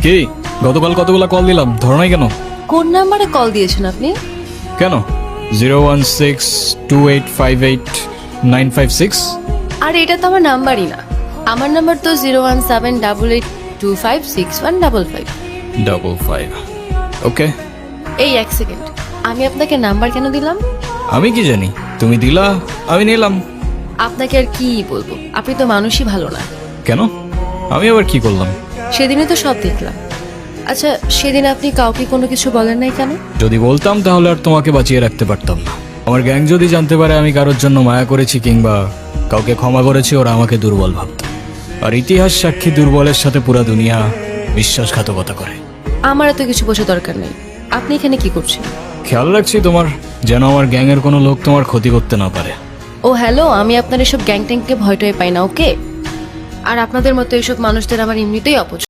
কি গতকাল কতগুলা কল দিলাম, ধরো নাই কেন? কোন নাম্বারে কল দিয়েছেন আপনি? কেন 01628589556? আর এটা তো আমার নাম্বারই না। আমার নাম্বার তো 01788256155। ওকে, এই এক সেকেন্ড, আমি আপনাকে নাম্বার কেন দিলাম? আমি কি জানি, তুমি দিলা, আমি নিলাম। আপনাকে আর কি বলবো, আপনি তো মানুষই ভালো না। কেন? আমি আবার কি করলাম? সেদিনে তো সব দেখলাম। আচ্ছা, সেদিন আপনি কাউকে কোনো কিছু বলেন নাই কেন? যদি বলতাম তাহলে আর তোমাকে বাঁচিয়ে রাখতে পারতাম না। আমার গ্যাং যদি জানতে পারে আমি কারোর জন্য মায়া করেছি কিংবা কাউকে ক্ষমা করেছি, ওরা আমাকে দুর্বল ভাবত। আর ইতিহাস সাক্ষী দুর্বলের সাথে পুরা দুনিয়া বিশ্বাসঘাতকতা করে। আমার এত কিছু বোঝা দরকার নেই। আপনি এখানে কি করছেন? খেয়াল রাখছি তোমার, যেন আমার গ্যাংয়ের কোনো লোক তোমার ক্ষতি করতে না পারে। ও হ্যালো, আমি আপনার এসব গ্যাং ট্যাংকে ভয়টয় পাই না, ওকে? আর আপনাদের মতো এইসব মানুষদের আমার এমনিতেই অপছন্দ।